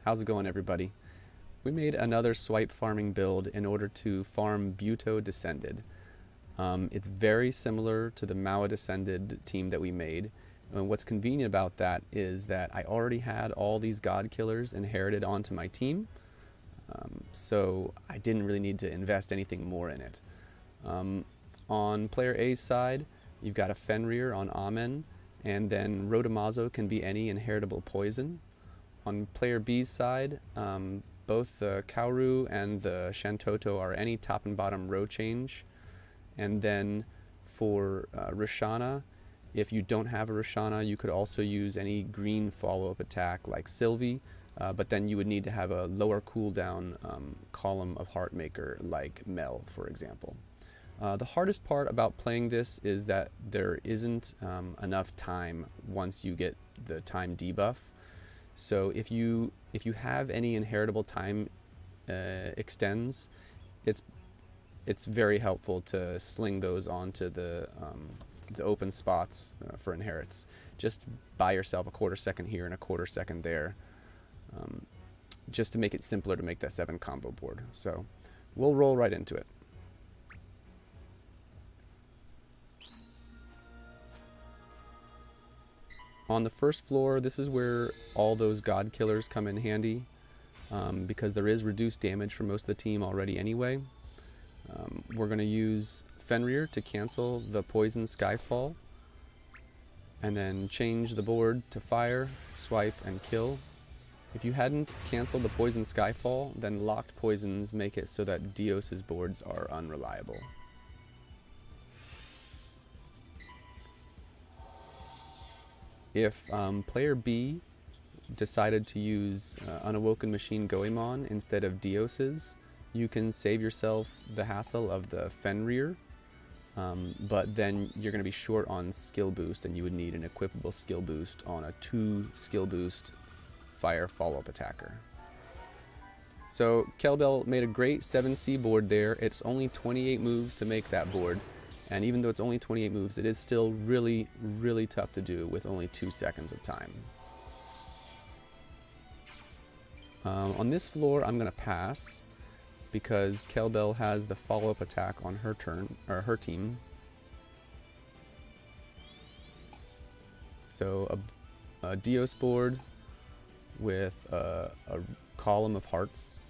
How's it going, everybody? We made another swipe farming build in order to farm Byuto Descended. It's very similar to the Mowa Descended team that we made. And what's convenient about that is that I already had all these god killers inherited onto my team, so I didn't really need to invest anything more in it. On player A's side, you've got a Fenrir on Amen, and then Rotomazo can be any inheritable poison. On player B's side, both the Kaoru and the Shantoto are any top and bottom row change. And then for Rishana, if you don't have a Rishana, you could also use any green follow-up attack like Sylvie, but then you would need to have a lower cooldown column of Heartmaker like Mel, for example. The hardest part about playing this is that there isn't enough time once you get the time debuff. So if you have any inheritable time extends, it's very helpful to sling those onto the open spots for inherits. Just buy yourself a quarter second here and a quarter second there, just to make it simpler to make that 7 combo board. So we'll roll right into it. On the first floor, this is where all those god killers come in handy, because there is reduced damage for most of the team already anyway. We're going to use Fenrir to cancel the Poison Skyfall, and then change the board to Fire, Swipe, and Kill. If you hadn't canceled the Poison Skyfall, then locked poisons make it so that Dios's boards are unreliable. If player B decided to use Unawoken Machine Goemon instead of Dios's, you can save yourself the hassle of the Fenrir, but then you're going to be short on skill boost, and you would need an equipable skill boost on a 2 skill boost fire follow-up attacker. So Kelbel made a great 7C board there. It's only 28 moves to make that board, and even though it's only 28 moves, it is still really, really tough to do with only 2 seconds of time. On this floor, I'm going to pass, because Kelbel has the follow-up attack on her turn, or her team. So a Dios board with a column of hearts,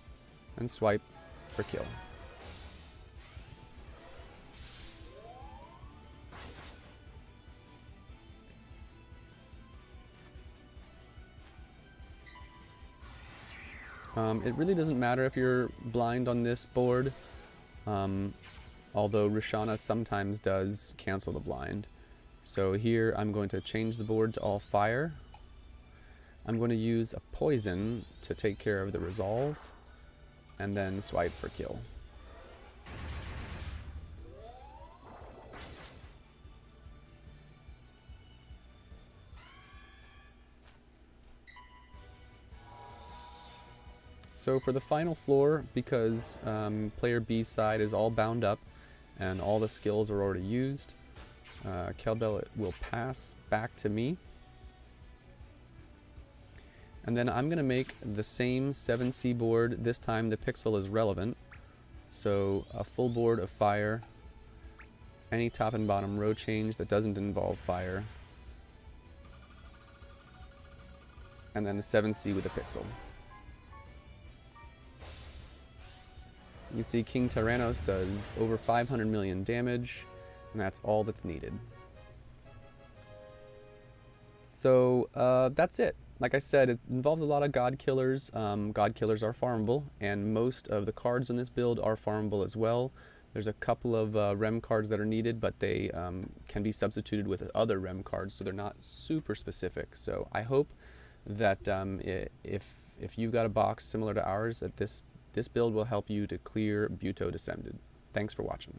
and swipe for kill. It really doesn't matter if you're blind on this board, although Rishana sometimes does cancel the blind. So here I'm going to change the board to all fire. I'm going to use a poison to take care of the resolve, and then swipe for kill. So for the final floor, because player B's side is all bound up and all the skills are already used, Kelbel will pass back to me. And then I'm going to make the same 7C board. This time the pixel is relevant. So a full board of fire, any top and bottom row change that doesn't involve fire, and then a 7C with a pixel. You can see King Tyrannos does over 500 million damage, and that's all that's needed. So that's it. Like I said, it involves a lot of god killers. God killers are farmable, and most of the cards in this build are farmable as well. There's a couple of rem cards that are needed, but they can be substituted with other rem cards, so they're not super specific. So I hope that if you've got a box similar to ours, that this build will help you to clear Byuto Descended. Thanks for watching.